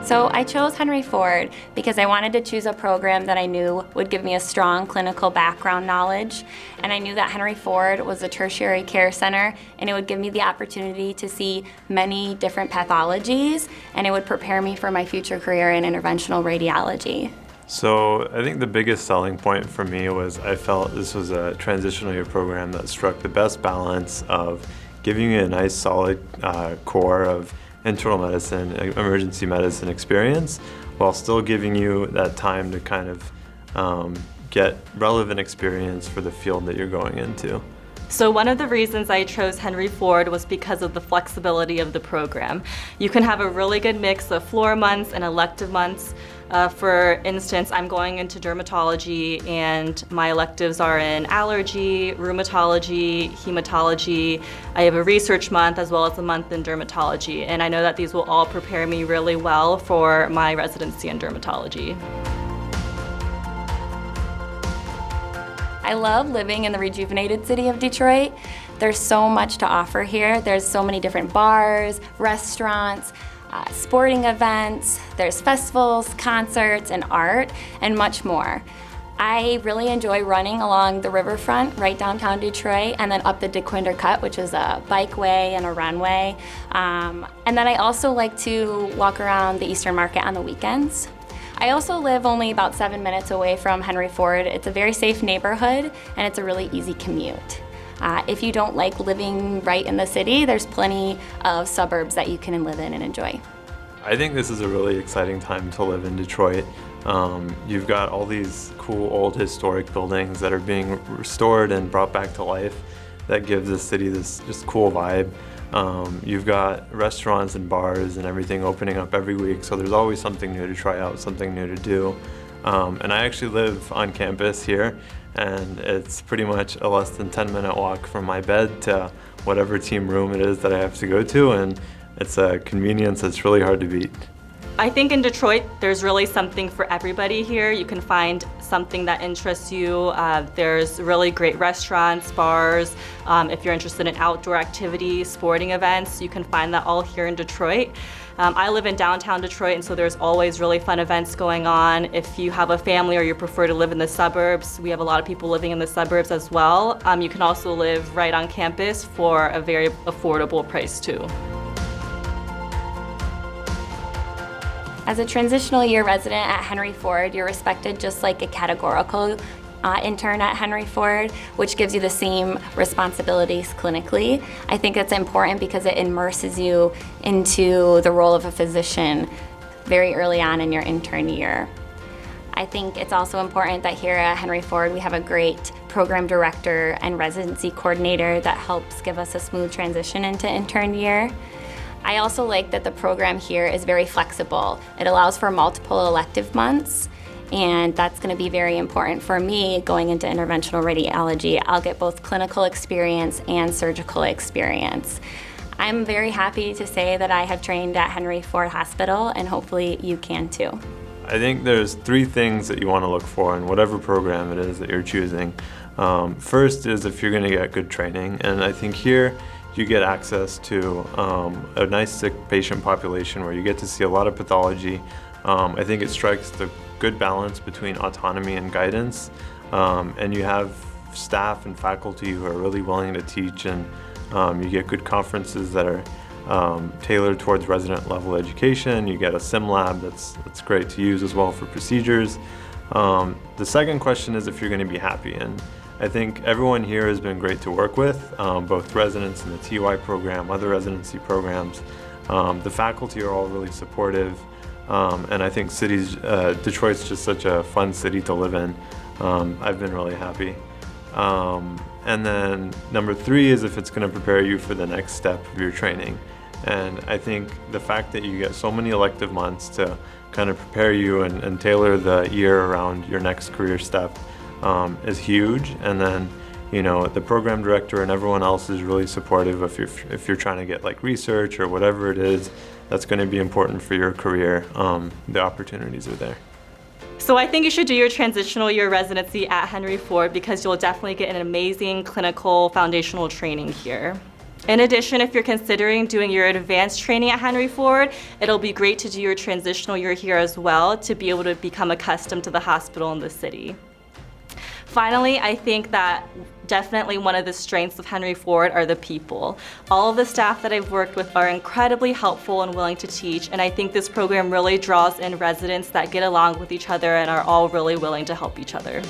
So I chose Henry Ford because I wanted to choose a program that I knew would give me a strong clinical background knowledge, and I knew that Henry Ford was a tertiary care center, and it would give me the opportunity to see many different pathologies, and it would prepare me for my future career in interventional radiology. So I think the biggest selling point for me was I felt this was a transitional year program that struck the best balance of giving you a nice solid core of internal medicine, emergency medicine experience, while still giving you that time to kind of get relevant experience for the field that you're going into. So one of the reasons I chose Henry Ford was because of the flexibility of the program. You can have a really good mix of floor months and elective months. For instance, I'm going into dermatology and my electives are in allergy, rheumatology, hematology. I have a research month as well as a month in dermatology, and I know that these will all prepare me really well for my residency in dermatology. I love living in the rejuvenated city of Detroit. There's so much to offer here. There's so many different bars, restaurants, sporting events, there's festivals, concerts, and art, and much more. I really enjoy running along the riverfront right downtown Detroit and then up the DeQuinder Cut, which is a bikeway and a runway. And then I also like to walk around the Eastern Market on the weekends. I also live only about 7 minutes away from Henry Ford. It's a very safe neighborhood and it's a really easy commute. If you don't like living right in the city, there's plenty of suburbs that you can live in and enjoy. I think this is a really exciting time to live in Detroit. You've got all these cool old historic buildings that are being restored and brought back to life that give the city this just cool vibe. You've got restaurants and bars and everything opening up every week, so there's always something new to try out, something new to do. And I actually live on campus here, and it's pretty much a less than 10-minute walk from my bed to whatever team room it is that I have to go to, and it's a convenience that's really hard to beat. I think in Detroit, there's really something for everybody here. You can find something that interests you. There's really great restaurants, bars. If you're interested in outdoor activities, sporting events, you can find that all here in Detroit. I live in downtown Detroit, and so there's always really fun events going on. If you have a family or you prefer to live in the suburbs, we have a lot of people living in the suburbs as well. You can also live right on campus for a very affordable price too. As a transitional year resident at Henry Ford, you're respected just like a categorical intern at Henry Ford, which gives you the same responsibilities clinically. I think it's important because it immerses you into the role of a physician very early on in your intern year. I think it's also important that here at Henry Ford we have a great program director and residency coordinator that helps give us a smooth transition into intern year. I also like that the program here is very flexible. It allows for multiple elective months, and that's going to be very important for me going into interventional radiology. I'll get both clinical experience and surgical experience. I'm very happy to say that I have trained at Henry Ford Hospital, and hopefully you can too. I think there's 3 things that you want to look for in whatever program it is that you're choosing. First is if you're going to get good training, and I think here you get access to a nice sick patient population where you get to see a lot of pathology. I think it strikes the good balance between autonomy and guidance, and you have staff and faculty who are really willing to teach, and you get good conferences that are tailored towards resident level education. You get a sim lab that's great to use as well for procedures. The second question is if you're going to be happy, and I think everyone here has been great to work with, both residents in the TY program, other residency programs. The faculty are all really supportive, and I think Detroit's just such a fun city to live in. I've been really happy. And then number 3 is if it's going to prepare you for the next step of your training. And I think the fact that you get so many elective months to kind of prepare you and tailor the year around your next career step is huge. And then, you know, the program director and everyone else is really supportive if you're trying to get like research or whatever it is that's going to be important for your career. The opportunities are there. So I think you should do your transitional year residency at Henry Ford because you'll definitely get an amazing clinical foundational training here. In addition, if you're considering doing your advanced training at Henry Ford, it'll be great to do your transitional year here as well to be able to become accustomed to the hospital in the city. Finally, I think that definitely one of the strengths of Henry Ford are the people. All of the staff that I've worked with are incredibly helpful and willing to teach, and I think this program really draws in residents that get along with each other and are all really willing to help each other.